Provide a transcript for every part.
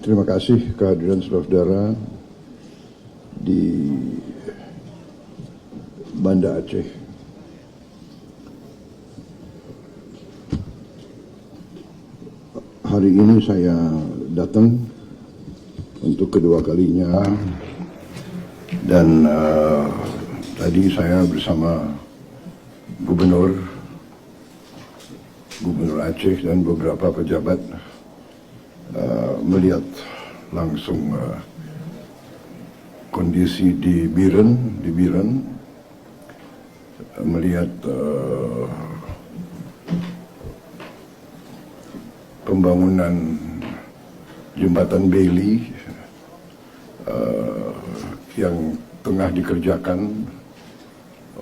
Terima kasih kehadiran saudara di Banda Aceh. Hari ini saya datang untuk kedua kalinya dan tadi saya bersama Gubernur Aceh dan beberapa pejabat melihat langsung kondisi di Biren, melihat pembangunan jembatan Bailey yang tengah dikerjakan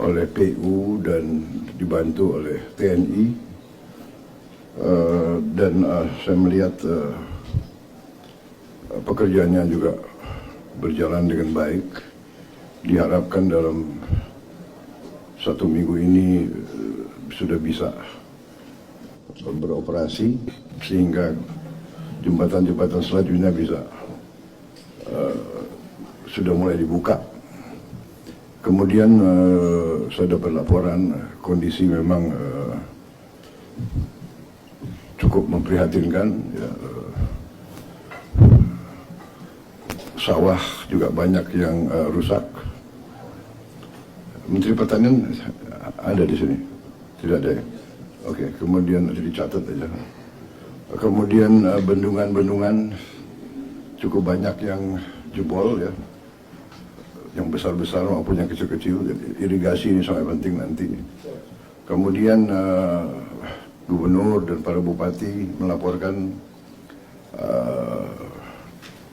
oleh PU dan dibantu oleh TNI, dan saya melihat pekerjaannya juga berjalan dengan baik. Diharapkan dalam 1 minggu ini sudah bisa beroperasi sehingga jembatan-jembatan selanjutnya bisa sudah mulai dibuka. Kemudian saya dapat laporan kondisi memang cukup memprihatinkan, ya. Sawah juga banyak yang rusak. Menteri Pertanian ada di sini? Tidak ada ya? Oke, kemudian dicatat aja. Kemudian bendungan-bendungan cukup banyak yang jebol, ya, yang besar-besar maupun yang kecil-kecil. Irigasi ini sangat penting nanti. Kemudian gubernur dan para bupati melaporkan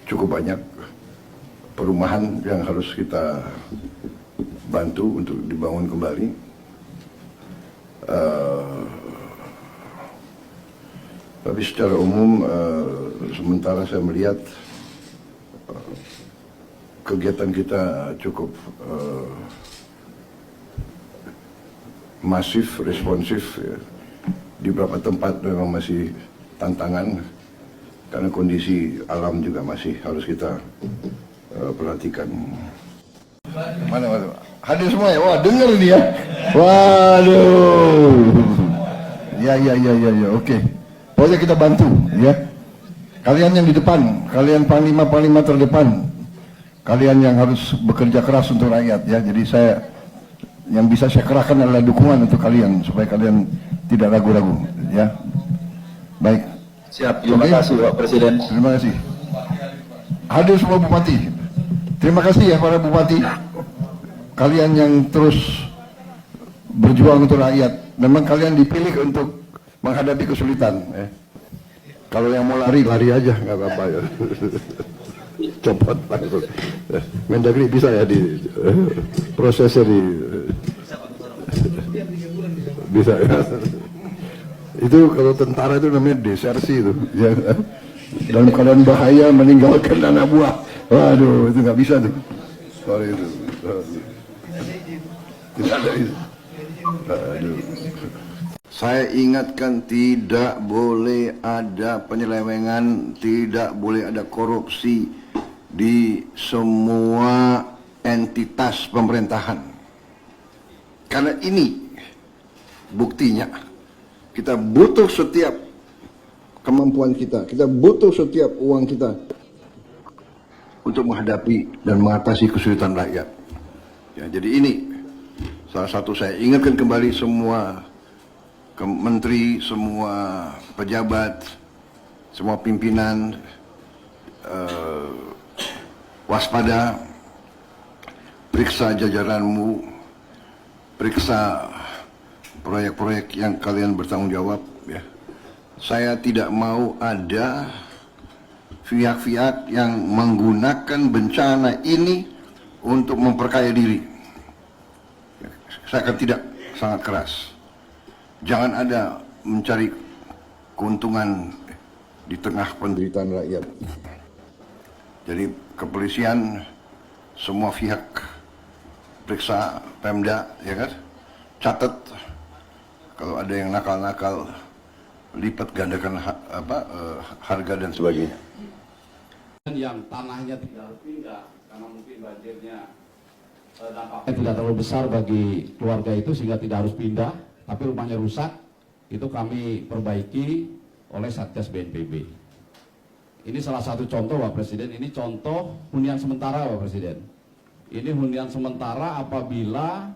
cukup banyak perumahan yang harus kita bantu untuk dibangun kembali. Tapi secara umum, sementara saya melihat kegiatan kita cukup masif, responsif, ya. Di beberapa tempat memang masih tantangan karena kondisi alam juga masih harus kita perhatikan. Mana? Hadir semua ya? Wah, dengar dia. Waduh. Ya, oke. Pokoknya kita bantu, ya. Kalian yang di depan, kalian panglima terdepan, kalian yang harus bekerja keras untuk rakyat, ya. Jadi yang bisa saya kerahkan adalah dukungan untuk kalian supaya kalian tidak ragu-ragu, ya. Baik. Siap. Terima kasih, Pak Presiden. Terima kasih. Hadir semua bupati. Terima kasih ya para bupati. Kalian yang terus berjuang untuk rakyat. Memang kalian dipilih untuk menghadapi kesulitan, ya. Kalau yang mau lari aja, nggak apa-apa ya. Copot langsung. Mendagri bisa ya di prosesnya di bisa ya. Itu kalau tentara itu namanya desersi itu, ya. Dalam keadaan bahaya meninggalkan anak buah. Waduh, itu nggak bisa tuh. Sorry itu. Tidak ada itu. Aduh. Saya ingatkan, tidak boleh ada penyelewengan, tidak boleh ada korupsi di semua entitas pemerintahan. Karena ini buktinya, kita butuh setiap kemampuan kita butuh setiap uang kita untuk menghadapi dan mengatasi kesulitan rakyat. Ya, jadi ini salah satu saya ingatkan kembali semua menteri, semua pejabat, semua pimpinan, waspada, periksa jajaranmu, periksa proyek-proyek yang kalian bertanggung jawab, ya. Saya tidak mau ada pihak-pihak yang menggunakan bencana ini untuk memperkaya diri. Saya akan tidak, sangat keras. Jangan ada mencari keuntungan di tengah penderitaan rakyat. Jadi kepolisian, semua pihak periksa Pemda, ya kan? Catat kalau ada yang nakal-nakal, lipat gandakan harga dan sebagainya. yang tanahnya tidak harus pindah karena mungkin banjirnya dampaknya tidak terlalu besar bagi keluarga itu sehingga tidak harus pindah, tapi rumahnya rusak, itu kami perbaiki oleh Satgas BNPB. Ini salah satu contoh Pak Presiden, ini contoh hunian sementara Pak Presiden. Ini hunian sementara apabila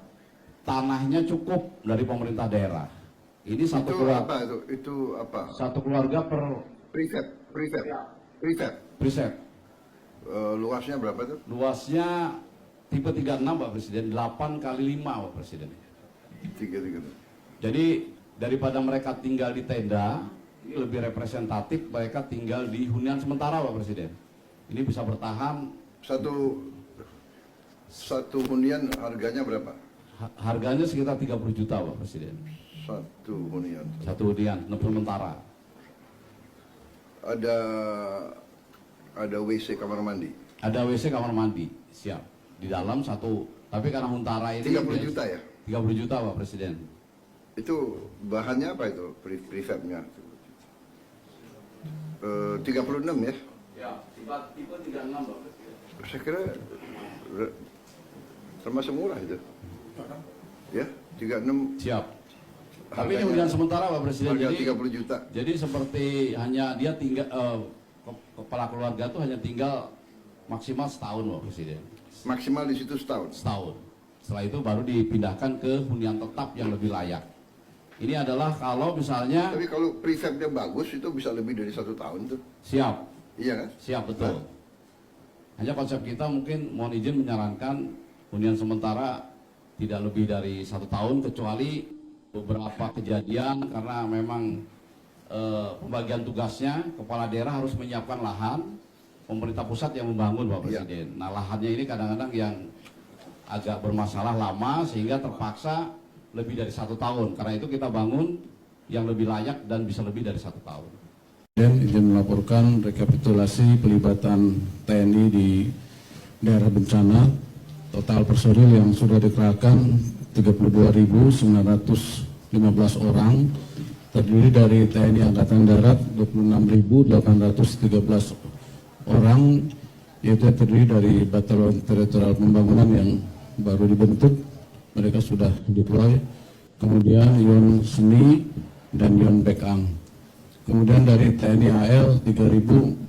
tanahnya cukup dari pemerintah daerah. Ini satu Itu keluarga, apa itu? Itu apa? satu keluarga per Prefab. preset. Luasnya berapa tuh? Luasnya tipe 36 Pak Presiden, 8 kali 5 Pak Presiden. 3. Jadi daripada mereka tinggal di tenda, ini lebih representatif mereka tinggal di hunian sementara Pak Presiden. Ini bisa bertahan. Satu hunian harganya berapa? Harganya sekitar 30 juta Pak Presiden. Satu hunian. Satu hunian sementara. Ada WC kamar mandi. Ada WC kamar mandi, siap. Di dalam satu, tapi karena Huntara ini 30 juta ya? 30 juta Pak Presiden. Itu bahannya apa itu? Prefabnya? 36 ya? Ya, tipe 36 Pak Presiden. Saya kira termasuk murah itu. Ya, 36. Siap. Tapi ini hunian sementara Pak Presiden. Harga Jadi 30 juta. Jadi seperti hanya dia tinggal kepala keluarga tuh hanya tinggal maksimal setahun Pak Presiden. Maksimal di situ setahun. Setahun. Setelah itu baru dipindahkan ke hunian tetap yang lebih layak. Ini adalah kalau misalnya Tapi kalau prefabnya bagus itu bisa lebih dari 1 tahun tuh. siap, Iya kan? siap betul. Hanya konsep kita mungkin mohon izin menyarankan hunian sementara tidak lebih dari 1 tahun kecuali beberapa kejadian karena memang pembagian tugasnya kepala daerah harus menyiapkan lahan, pemerintah pusat yang membangun Pak Presiden. Nah lahannya ini kadang-kadang yang agak bermasalah lama sehingga terpaksa lebih dari 1 tahun. Karena itu kita bangun yang lebih layak dan bisa lebih dari 1 tahun. Dan izin melaporkan rekapitulasi pelibatan TNI di daerah bencana. Total personil yang sudah dikerahkan 32.915 orang, terdiri dari TNI Angkatan Darat 26.813 orang, yaitu terdiri dari Batalion Teritorial Pembangunan yang baru dibentuk, mereka sudah deploy, kemudian Yon Seni dan Yon Bekang. Kemudian dari TNI AL 3.452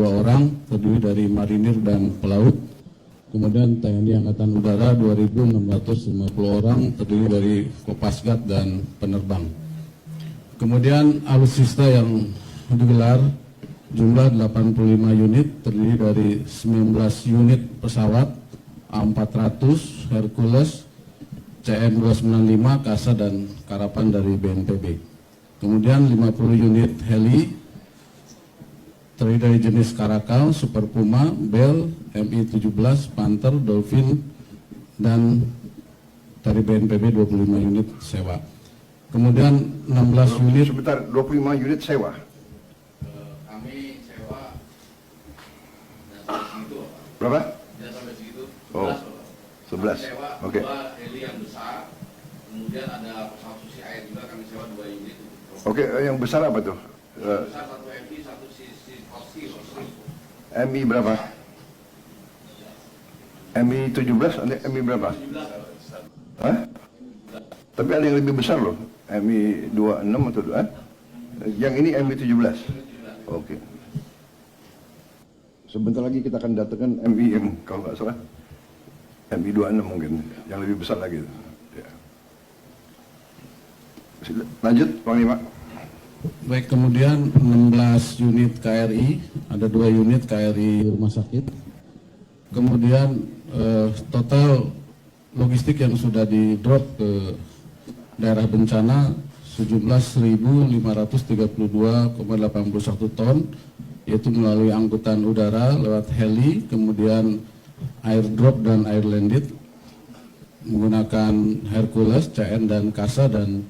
orang, terdiri dari marinir dan pelaut. Kemudian TNI Angkatan Udara 2.650 orang, terdiri dari Kopasgat dan penerbang. Kemudian alutsista yang digelar jumlah 85 unit, terdiri dari 19 unit pesawat A400, Hercules, CN295, Kasa dan Karapan dari BNPB. Kemudian 50 unit heli, terdiri dari jenis Karakal, Super Puma, Bell, Mi-17, Panther, Dolphin, dan dari BNPB 25 unit sewa. Kemudian 16 unit. Sebentar, 25 unit sewa. Kami sewa dan sampai segitu. Berapa? Dan sampai segitu. Oh, 11. Sewa Oke. 2 heli yang besar. Kemudian ada pesawat susi air juga kami sewa 2 unit. Oke, yang besar apa tuh? Besar 1 MI, 1 Kosti. MI berapa? Mi-17, ada MI berapa? Hah? Tapi ada yang lebih besar loh, Mi-26 atau yang ini Mi-17. Oke. Sebentar lagi kita akan datangkan MIM, kalau nggak salah. Mi-26 mungkin, yang lebih besar lagi. Ya. Lanjut, Panglima. Baik, kemudian 16 unit KRI, ada 2 unit KRI rumah sakit. Kemudian total logistik yang sudah di-drop ke daerah bencana sejumlah 1.532,81 ton, yaitu melalui angkutan udara lewat heli, kemudian airdrop dan air landed menggunakan Hercules, CN dan Kasa, dan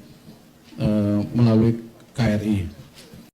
melalui KRI.